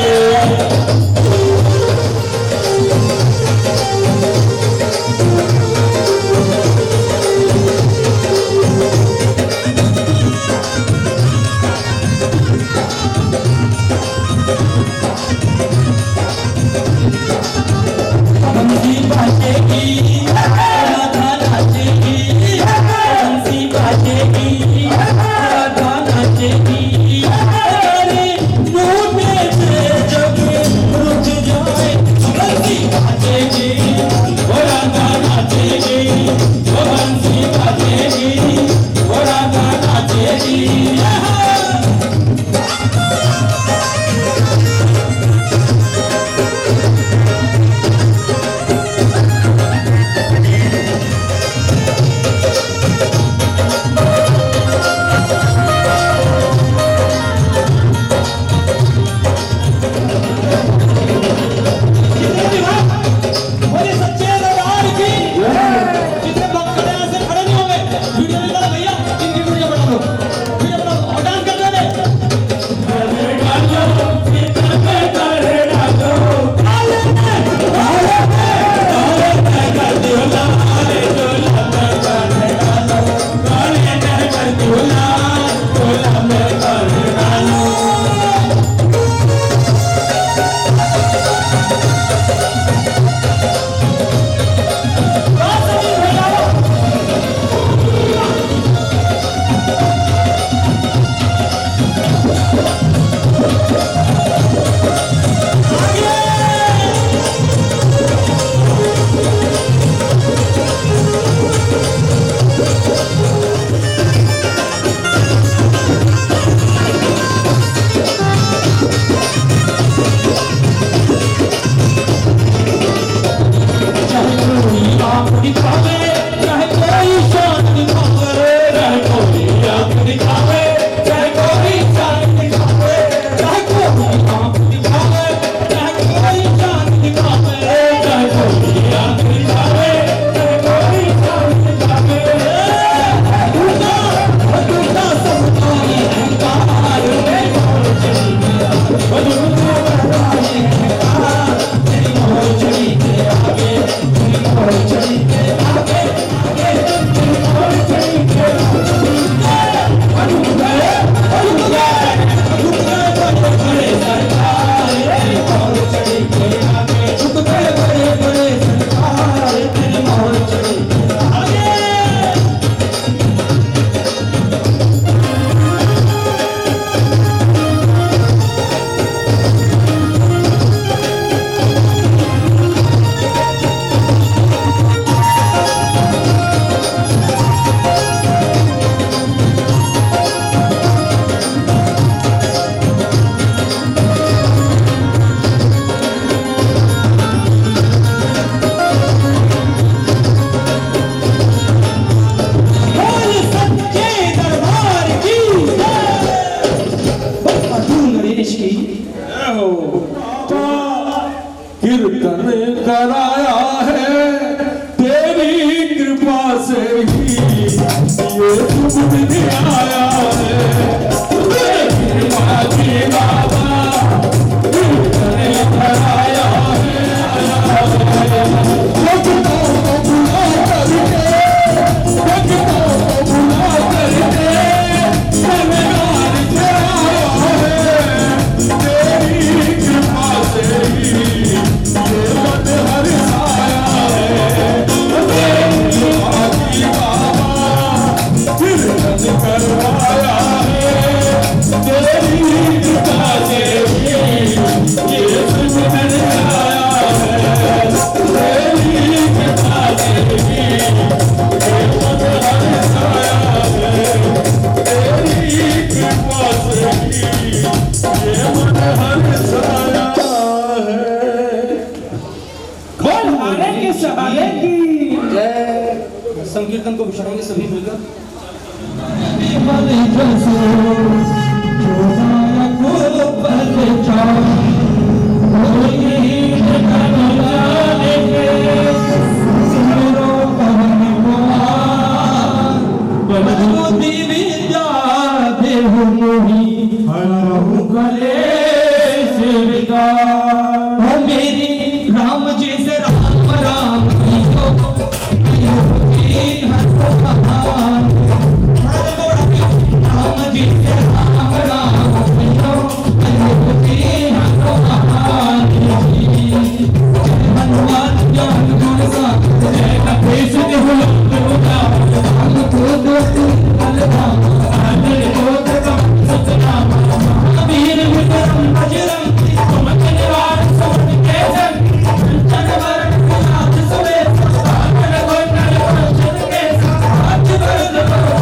बंसी बाजेगी राधा नाचेगी बंसी बाजेगी राधा नाचेगी अरे टूटे से जग रुक जाए बंसी बाजेगी राधा नाचेगी बंसी बाजेगी राधा नाचेगी कीर्तन कराया है तेरी कृपा से ही ये सुख आया है कृपा की बाबा कीर्तन कराया है संकीर्तन को बिछाएंगे सभी मिलकर। बुद्धि विद्या देहु मोहि हरहु कलेश विकार। ओ मेरी राम जी से राम राम की हो भगवान। राम जी से राम राम की हो भगवान। हनुमान ज्ञान गुण सागर जय कपीश देहु लोक उजागर। को दोस्तु बलराम आने को तकम सतनाम। महावीर विक्रम बजरंगी सुमति निवार सुमति के संग। कंचन वरण विराज सुबेश कानन कुंडल कुंचन केश। हाथ वरद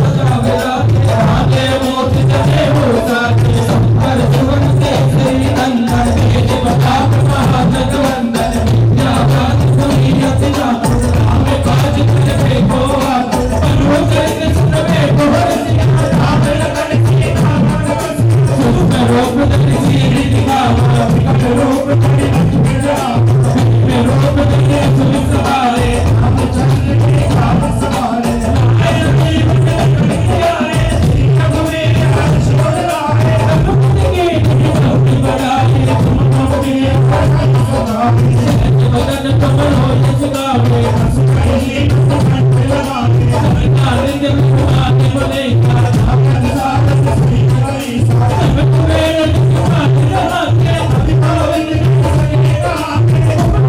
सजा विराज आगे मोति जनेऊ साजे। संवर सुवन केसरी नंदन तेज प्रताप महाजगवंदन। विद्यावान गुणी अति चातुर राम काज करबे को आतुर। अनुग्रह सुनबे को हरषि राम लगन सीता मन बस। रूप रूप धरि सिरि दिखावा विकट रूप धरि लक्ष्मण जावा। विकट रूप धरि सुनि सवारे रामचंद्र के काम सवारे। आए जीव जगत आए रघुवीर हर्ष उर लाए। रघुपति की कीर्ति बढ़ाए तुम के भजन सुनाए। बदन कमल हो यश गावे हंस कहीं कंठ लगावे। कालिंद विद्वान बोले कामन सारस श्री हरि सार। कुबेर निवास रहाके अभिभावन सके रहाके।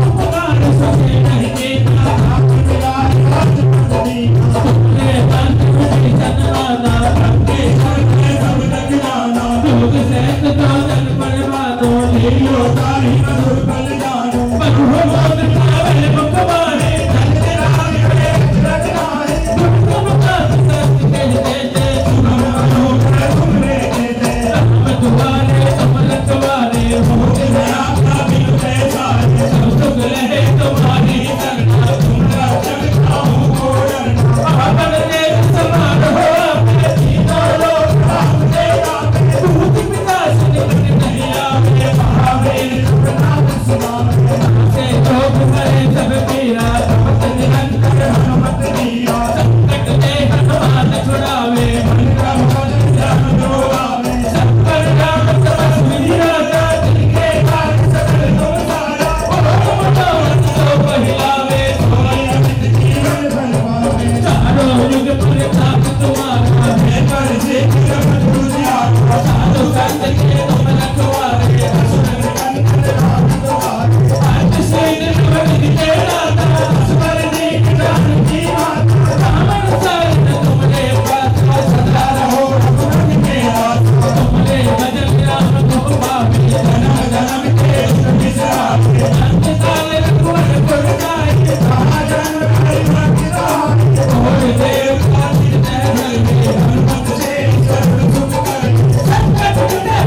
उपकार सके नहीं केता आप मिलाए राज पद दीना। तुमने बंद मुझे जनवाना रंगे घर में सब लग जाना। योग सहित कानन परमानो लियो ताहि मधुर बल जानो। बहु मोद पावन मुखवारे जग राम करे रचनारे। तुम काज सत्य कहते तुम अनुग्रह तुमरे देते। राम दुआरे कमल तुम्हारे हो दया का बिनु पैसारे। सब सुख रहे तुम्हारी सरना तुम रक्षक काहू को डरना। महाबल देव समान हो आपके तीनों लोक राम दे आपके। भूत पिशाच निकट नहीं आवे महावीर प्रणाम सुनावे। से लोग करे सब पीरा भक्त निरंतर हनुमत वीरा। संकट ते हनुमान छुड़ावे मन क्रम भजन जन जो आवे। सब पर राम तपस्वी राजा जिनके कार्य सकल तुम सारा। तुम मनोरथ जो बहिलावे सोई अमित जीवन फल पावे। चारों युग प्रताप तुम्हारा है कर से बंधु जियारा। साधु संत के तुम रखवारे असुर कंठ राम तुम्हारे। अंत सेन नवनिध के दाता असवर दीन जानकी माता। रामन सारन तुमने प्रार्थना सदा रहो रघुपति के दाता। तुमने भजन राम को पावे जन्म जन्म के सुख बिसरावे। अंत काल रघुवर पुर जाए कहा जन्म हरि भक्त कहाए। और देव का निर्णय में हनुमत से सर्व सुख करे। संकट टूटे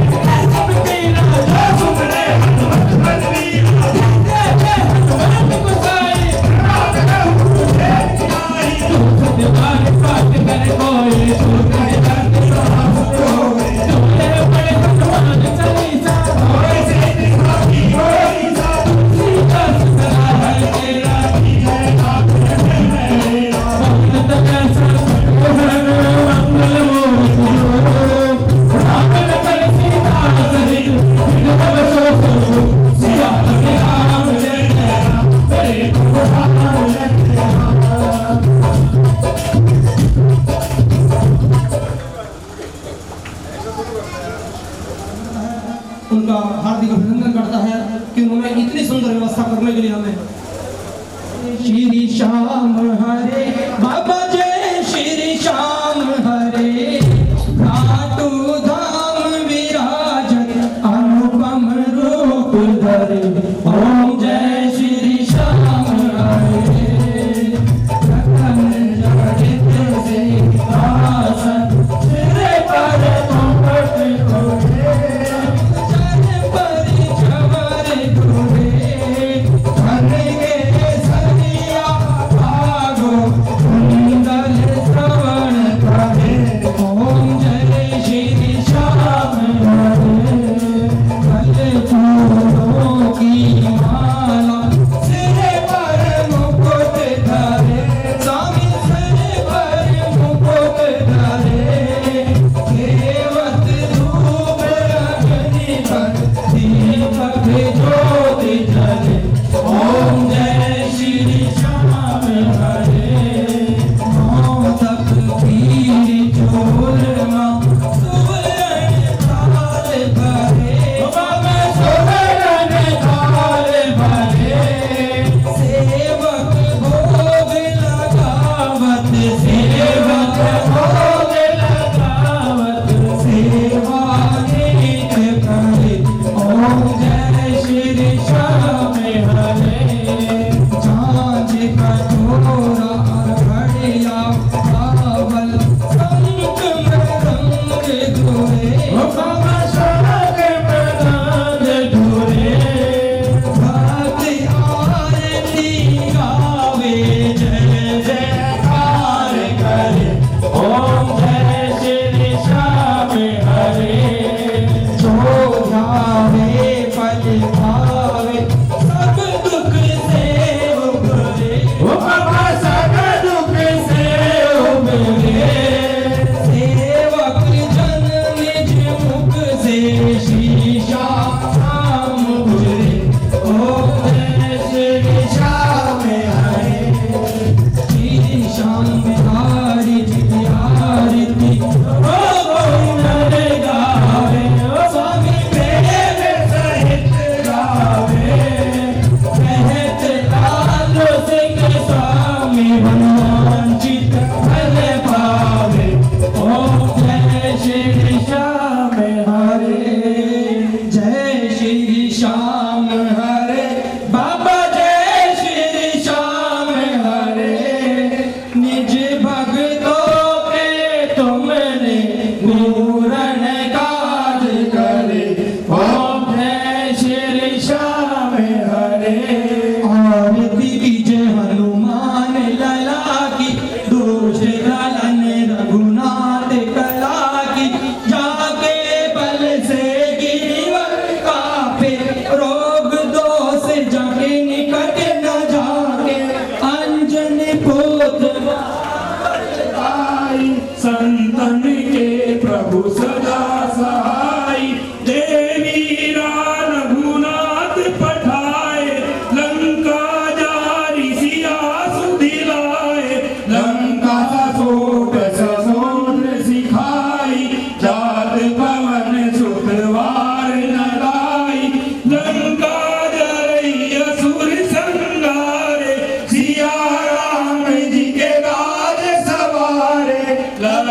सब पीरा जो सुमरे हनुमत बलवीरा। जय जय हनुमत गोसाई राम कहूँ जय जियाई। दुख निवार पाठ कर कोई दुख निवार साहब होए। तुमने बड़े हनुमान चालीसा होए से दिखाई होई सा। सीता सदा है तेरा की जय नाथ है मेरा। भक्त कैसा हरण मंगल मूर्ति हो। राम लखन सीता सहित विधव शोक सिया राम जय जय राम। तेरे भगवान जय जय राम। उनका हार्दिक अभिनंदन करता है कि उन्होंने इतनी सुंदर व्यवस्था करने के लिए हमें। श्री श्याम हरे बाबा जय श्री श्याम हरे। घाटू धाम विराजत अनुपम रूप धरे। ओम जय श्री श्याम हरे। रतन जड़ित सिंहासन सिर पर मुकुट ओढ़े। जन पर झवर घुरे। धन के सरिया भागो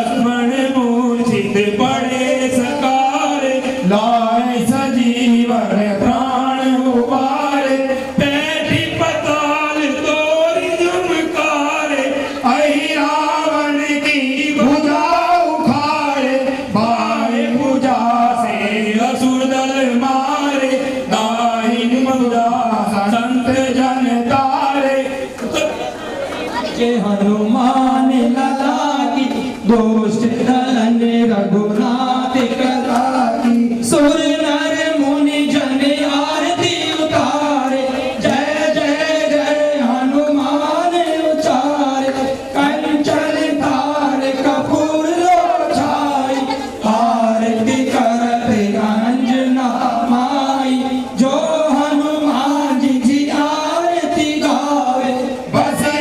लक्ष्मण मूर्छित पड़े सकार, लाए सजीवन प्राण उबारे, बैठी पताल तोरी झुमकारे, आई रावण की भुजा उखाड़े, बाएं भुजा से असुर दल मारे, दाहिनी भुजा संत जन तारे। जय हनुमान लला की, दुष्ट दलन रघुनाथ कला की, सुर नर मुनि जन आरती उतारे, जय जय जय हनुमान उचारे, कंचन थार कपूर लो छाई, आरती करते अंजना माई, जो हनुमान जी आरती गावे, बसे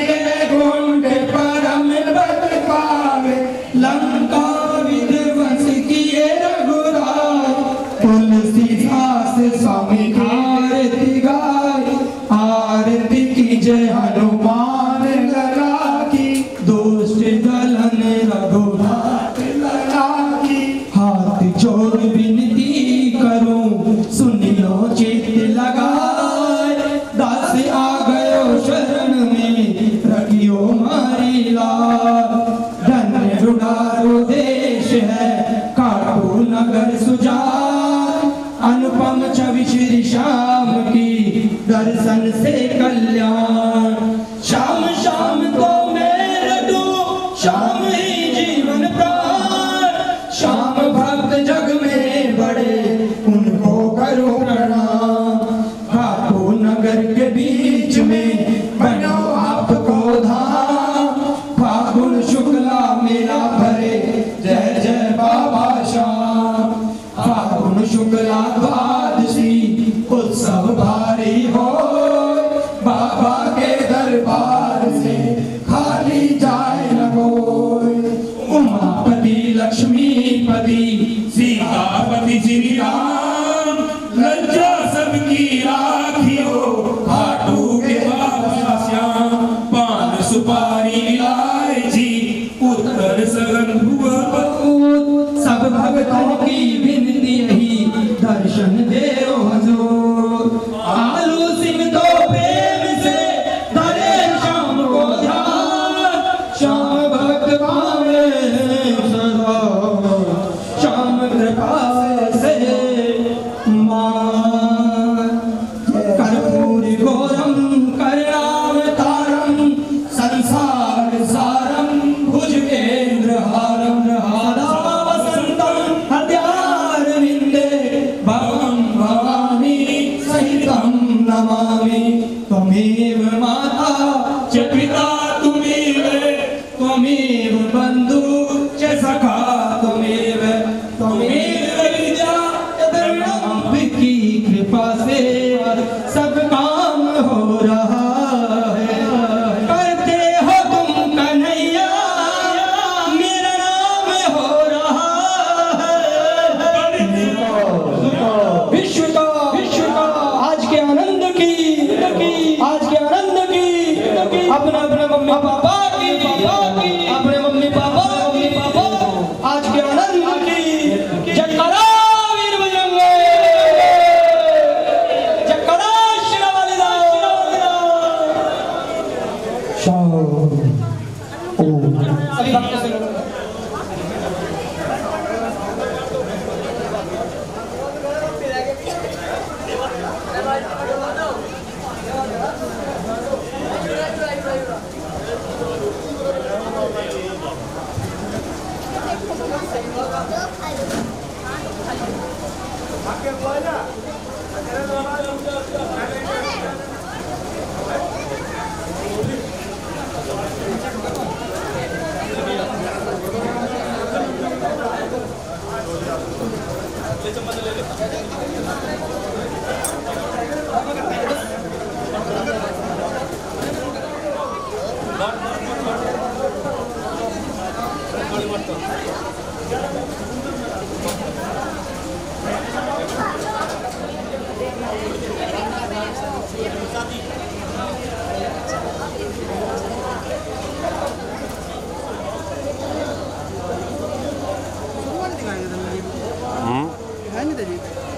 गुंड परम बल पावे, लंका विध्वंस किए रघुराय, तुलसीदास स्वामी आरती गाय, आरती की जय हनुमान लला की, दुष्ट दलन रघुनाथ लला की। हाथ जोड़ विनती करूं, सुनियो चित लगाए, दास आ गयो शरण में, रखियो मारी लाज, धन्य रुडारो देश है, काटो नगर सुजान, अनुपम छवि श्री श्याम की, दर्शन से कल्याण, श्याम श्याम को मैं रटू, श्याम ही जीवन प्राण, श्याम भक्त जग में बड़े, उनको करो प्रणाम, काटो नगर के बीच में, बनो आपको धाम, फागुन शुक्ला मेला भरे, जय जय बाबा श्याम, फागुन शुक्ला द्वादशी, उत्सव भारी हो, बाबा के दरबार से खाली जाए न कोई, उमापति लक्ष्मीपति सीतापति श्री राम, लज्जा सबकी राखियो, खाटू के बाबा श्याम, पान सुपारी इलायची, उत्तर सगन भुवन, सब भक्तों की विनती यही, दर्शन देओ हुजूर, आलू सिंह तो प्रेम से धरे श्याम को ध्यान, श्याम भक्त पावे सदा, श्याम कृपा से मान, कर्पूर गौरम करुणावतारम, संसार सारम भुजगेंद्र हारम, वसंतम हृदयारविंदे, भवं भवानी सहितं नमामि, त्वमेव माता च पिता त्वमेव, त्वमेव बन्धु च सखा त्वमेव, त्वमेव विद्या तदर्णम की कृपा से सब काम हो रहा है, करते हो तुम कन्हैया, मेरा नाम हो रहा है, विश्व का आज के आनंद की, आज के आनंद की, अपना अपना मम्मी पापा की, अपने मम्मी पापा आज के आनंद की, जयकारा वीर बजरंगे, जयकारा शेरावाली दा, शाम ओम। सभी भक्तों से तेरी